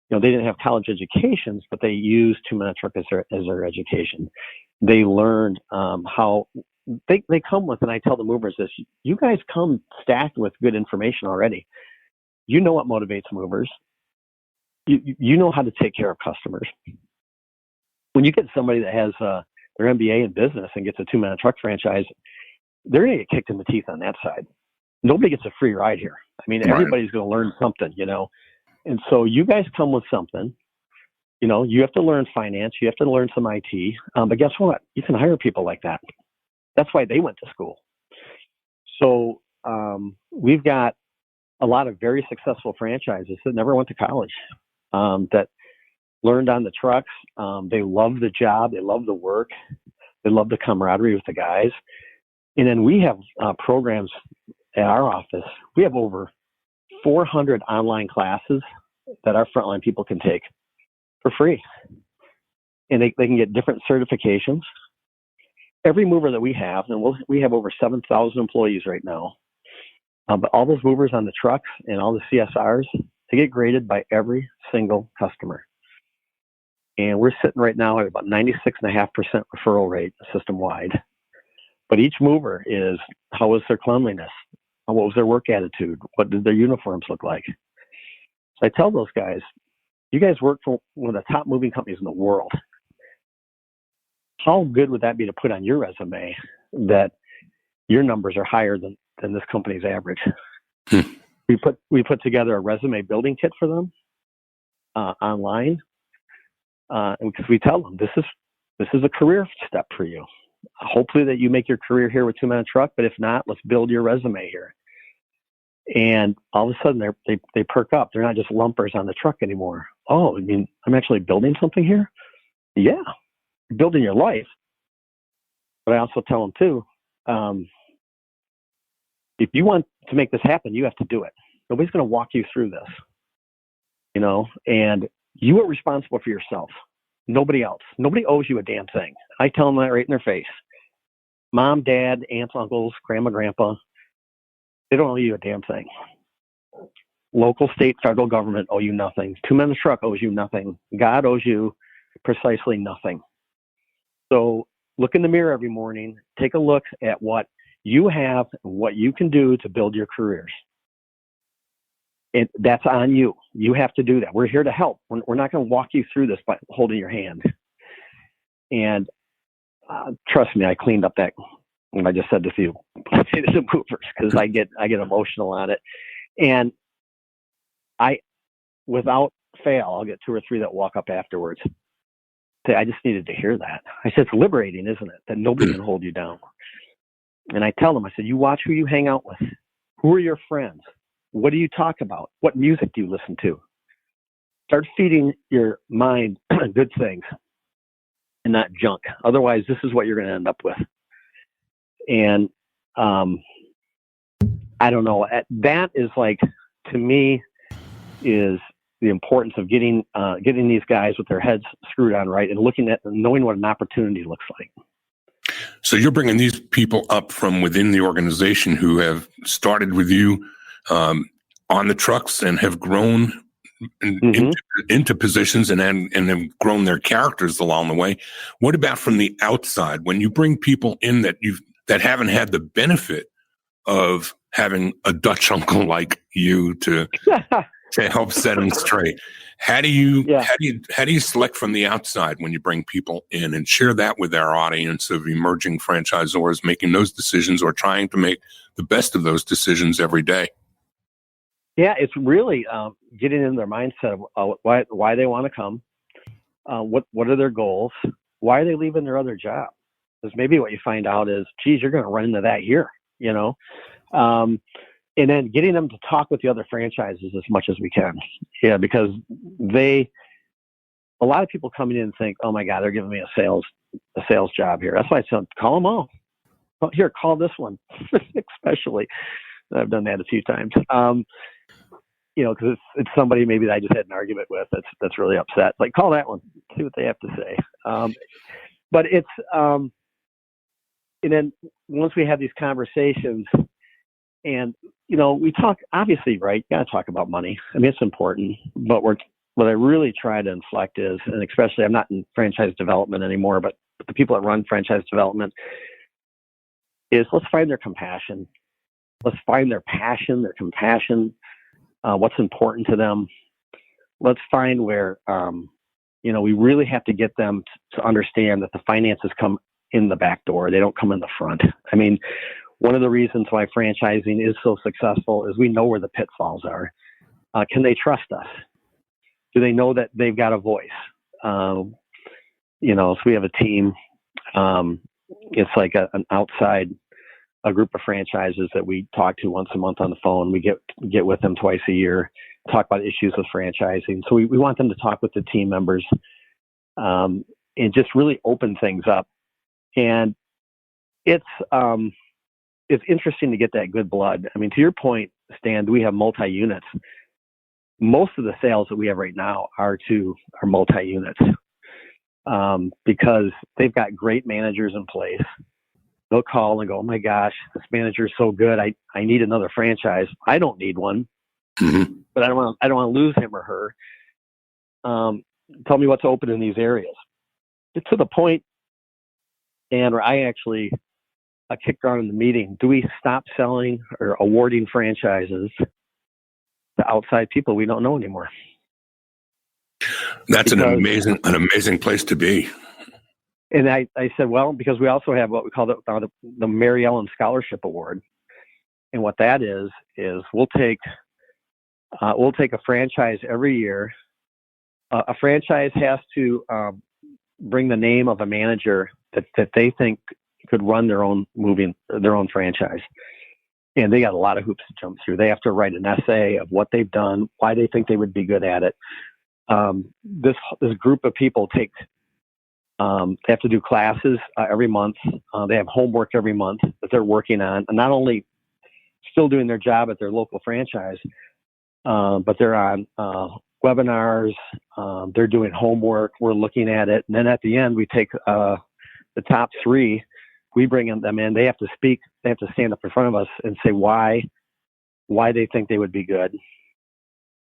they didn't have college educations, but they used 2-minute truck as their education. They learned how they come with, and I tell the movers this, you guys come stacked with good information already. You know what motivates movers. You know how to take care of customers. When you get somebody that has their MBA in business and gets a 2-minute truck franchise, they're going to get kicked in the teeth on that side. Nobody gets a free ride here. I mean, everybody's going to learn something, And so you guys come with something. You have to learn finance. You have to learn some IT. But guess what? You can hire people like that. That's why they went to school. So we've got a lot of very successful franchises that never went to college, that learned on the trucks. They love the job. They love the work. They love the camaraderie with the guys. And then we have programs at our office. We have over 400 online classes that our frontline people can take for free. And they can get different certifications. Every mover that we have, and we have over 7,000 employees right now, but all those movers on the trucks and all the CSRs, they get graded by every single customer. And we're sitting right now at about 96.5% referral rate system-wide. But each mover is, how was their cleanliness? What was their work attitude? What did their uniforms look like? So I tell those guys, you guys work for one of the top moving companies in the world. How good would that be to put on your resume that your numbers are higher than this company's average? We put together a resume building kit for them online, because we tell them this is a career step for you. Hopefully that you make your career here with 2-minute truck, but if not, let's build your resume here. And all of a sudden they perk up. They're not just lumpers on the truck anymore. Oh, I mean, I'm actually building something here? Yeah, you're building your life. But I also tell them too, if you want to make this happen, you have to do it. Nobody's going to walk you through this, and you are responsible for yourself. Nobody else. Nobody owes you a damn thing. I tell them that right in their face. Mom, dad, aunts, uncles, grandma, grandpa, they don't owe you a damn thing. Local, state, federal government owe you nothing. 2-minute truck owes you nothing. God owes you precisely nothing. So look in the mirror every morning. Take a look at what you have and what you can do to build your careers. And that's on you. You have to do that. We're here to help. We're not going to walk you through this by holding your hand. And trust me, I cleaned up that when I just said to you, to the movers, because I get emotional on it. And without fail, I'll get 2 or 3 that walk up afterwards. Say, I just needed to hear that. I said, it's liberating, isn't it? That nobody can hold you down. And I tell them, I said, you watch who you hang out with. Who are your friends? What do you talk about? What music do you listen to? Start feeding your mind good things and not junk. Otherwise, this is what you're going to end up with. And I don't know. That is like, to me, is the importance of getting these guys with their heads screwed on right and looking at and knowing what an opportunity looks like. So you're bringing these people up from within the organization who have started with you on the trucks and have grown into positions and have grown their characters along the way. What about from the outside? When you bring people in that haven't had the benefit of having a Dutch uncle like you to to help set them straight. How do you select from the outside when you bring people in, and share that with our audience of emerging franchisors making those decisions or trying to make the best of those decisions every day? Yeah, it's really getting in their mindset of why they want to come, what are their goals, why are they leaving their other job? Because maybe what you find out is, geez, you're going to run into that here, and then getting them to talk with the other franchises as much as we can. Yeah, because a lot of people coming in and think, oh my God, they're giving me a sales job here. That's why I said, call them all. Here, call this one, especially. I've done that a few times. Because it's somebody maybe that I just had an argument with that's really upset. Like, call that one, see what they have to say. But it's, and then once we have these conversations, and we talk, obviously, right? You got to talk about money. I mean, it's important. But what I really try to inflect is, and especially, I'm not in franchise development anymore, but the people that run franchise development is, let's find their compassion. Let's find their passion, their compassion. What's important to them. Let's find where, we really have to get them to understand that the finances come in the back door. They don't come in the front. I mean, one of the reasons why franchising is so successful is we know where the pitfalls are. Can they trust us? Do they know that they've got a voice? So we have a team. It's like an outside a group of franchises that we talk to once a month on the phone. We get with them twice a year, talk about issues with franchising. So we want them to talk with the team members and just really open things up. And it's interesting to get that good blood. I mean, to your point, Stan, we have multi-units. Most of the sales that we have right now are multi-units because they've got great managers in place. They'll call and go, oh my gosh, this manager is so good. I need another franchise. I don't need one, but I don't want to lose him or her. Tell me what's open in these areas. Get to the point, and I actually kicked around in the meeting. Do we stop selling or awarding franchises to outside people we don't know anymore? That's an amazing place to be. And I said, well, because we also have what we call the Mary Ellen Scholarship Award. And what that is we'll take a franchise every year. A franchise has to bring the name of a manager that they think could run their own franchise. And they got a lot of hoops to jump through. They have to write an essay of what they've done, why they think they would be good at it. This group of people they have to do classes every month. They have homework every month that they're working on, and not only still doing their job at their local franchise, but they're on webinars. They're doing homework. We're looking at it, and then at the end, we take the top three. We bring them in. They have to speak. They have to stand up in front of us and say why they think they would be good.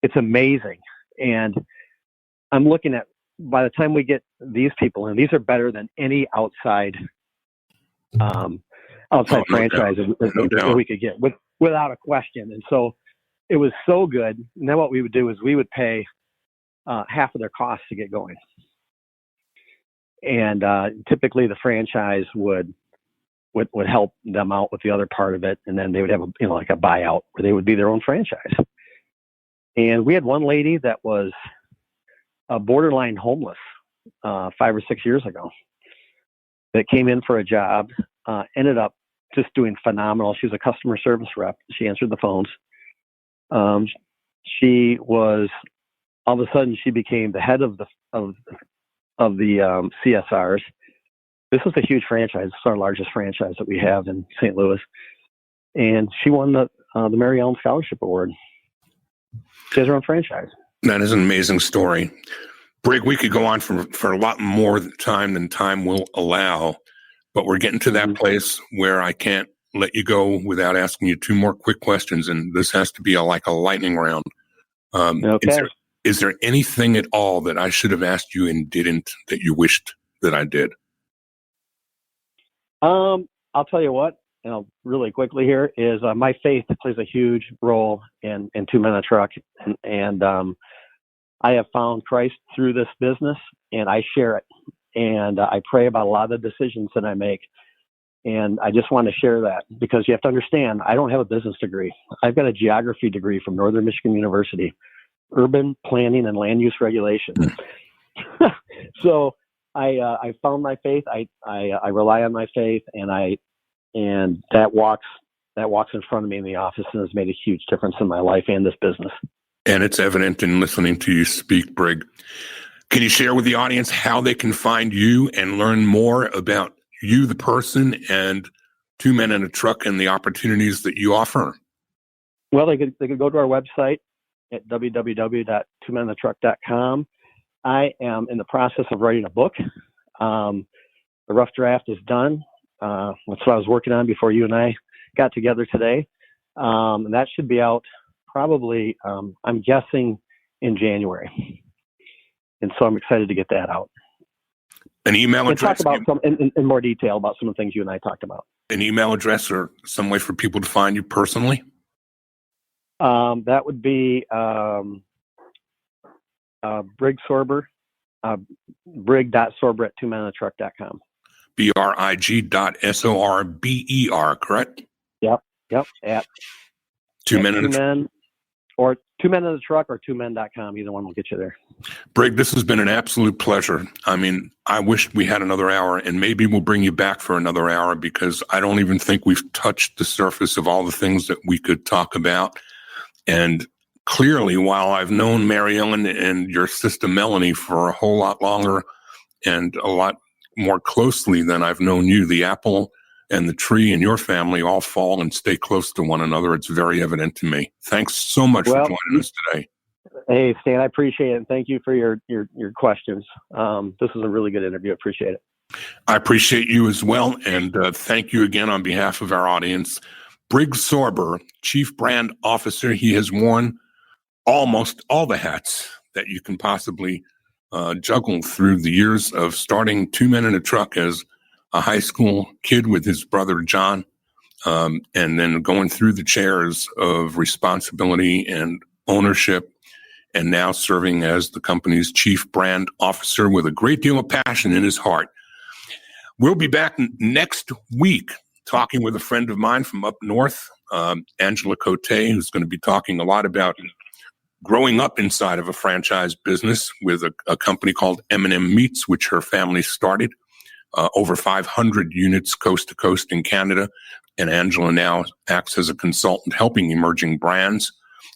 It's amazing, and I'm looking at. By the time we get these people in, these are better than any outside franchise that we could get without a question. And so it was so good. And then what we would do is we would pay half of their costs to get going. And typically the franchise would help them out with the other part of it. And then they would have like a buyout where they would be their own franchise. And we had one lady that was borderline homeless 5 or 6 years ago that came in for a job, ended up just doing phenomenal. She was a customer service rep. She answered the phones. She was, all of a sudden, she became the head of the CSRs. This was a huge franchise. It's our largest franchise that we have in St. Louis. And she won the Mary Ellen Scholarship Award. She has her own franchise. That is an amazing story. Brig, we could go on for a lot more time than time will allow, but we're getting to that place where I can't let you go without asking you two more quick questions, and this has to be like a lightning round. Okay. Is there anything at all that I should have asked you and didn't that you wished that I did? I'll tell you what, really quickly here, is my faith plays a huge role in 2 Men in a Truck. And I have found Christ through this business, and I share it. And I pray about a lot of the decisions that I make. And I just want to share that, because you have to understand, I don't have a business degree. I've got a geography degree from Northern Michigan University, urban planning and land use regulation. So I found my faith. I rely on my faith, and that walks in front of me in the office, and has made a huge difference in my life and this business. And it's evident in listening to you speak, Brig. Can you share with the audience how they can find you and learn more about you, the person, and 2 Men in a Truck and the opportunities that you offer? Well, they could go to our website at www.2meninthetruck.com. I am in the process of writing a book. The rough draft is done. That's what I was working on before you and I got together today. And that should be out probably, I'm guessing, in January. And so I'm excited to get that out. An email address? Talk about in more detail about some of the things you and I talked about. An email address or some way for people to find you personally? That would be Brig Sorber, brig.sorber at 2meninthetruck.com. BRIG.SORBER, correct? Yep. At 2 Men in a Truck. Or 2 Men in the Truck, or 2men.com. Either one will get you there. Brig, this has been an absolute pleasure. I mean, I wish we had another hour, and maybe we'll bring you back for another hour, because I don't even think we've touched the surface of all the things that we could talk about. And clearly, while I've known Mary Ellen and your sister Melanie for a whole lot longer and a lot more closely than I've known you, the apple and the tree and your family all fall and stay close to one another. It's very evident to me. Thanks so much for joining us today. Hey, Stan, I appreciate it. And thank you for your questions. This was a really good interview. I appreciate it. I appreciate you as well. And thank you again on behalf of our audience. Brig Sorber, Chief Brand Officer. He has worn almost all the hats that you can possibly juggle through the years of starting 2 Men in a Truck as a high school kid with his brother John, and then going through the chairs of responsibility and ownership, and now serving as the company's Chief Brand Officer with a great deal of passion in his heart. We'll be back next week talking with a friend of mine from up north, Angela Cote, who's going to be talking a lot about growing up inside of a franchise business with a company called M&M Meats, which her family started. Over 500 units coast to coast in Canada. And Angela now acts as a consultant helping emerging brands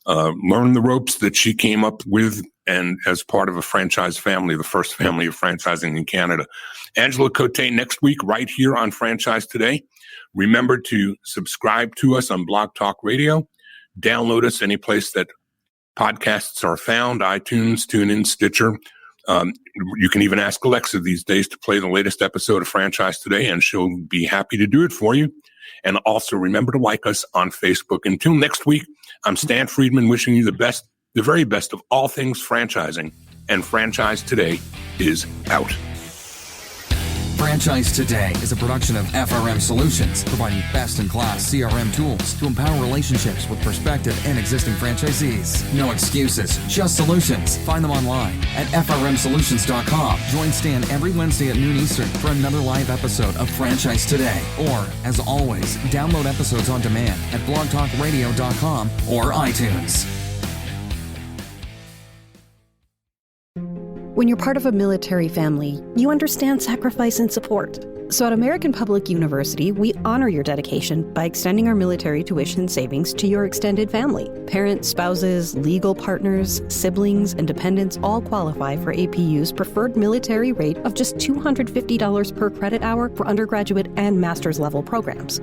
learn the ropes that she came up with, and as part of a franchise family, the first family of franchising in Canada. Angela Cote next week right here on Franchise Today. Remember to subscribe to us on Blog Talk Radio. Download us any place that podcasts are found, iTunes, TuneIn, Stitcher. You can even ask Alexa these days to play the latest episode of Franchise Today, and she'll be happy to do it for you. And also remember to like us on Facebook. Until next week, I'm Stan Friedman, wishing you the best, the very best of all things franchising. And Franchise Today is out. Franchise Today is a production of FRM Solutions, providing best-in-class CRM tools to empower relationships with prospective and existing franchisees. No excuses, just solutions. Find them online at frmsolutions.com. Join Stan every Wednesday at noon Eastern for another live episode of Franchise Today. Or, as always, download episodes on demand at blogtalkradio.com or iTunes. When you're part of a military family, you understand sacrifice and support. So at American Public University, we honor your dedication by extending our military tuition savings to your extended family. Parents, spouses, legal partners, siblings, and dependents all qualify for APU's preferred military rate of just $250 per credit hour for undergraduate and master's level programs.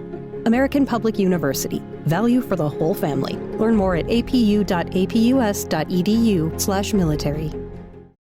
American Public University. Value for the whole family. Learn more at apu.apus.edu/military.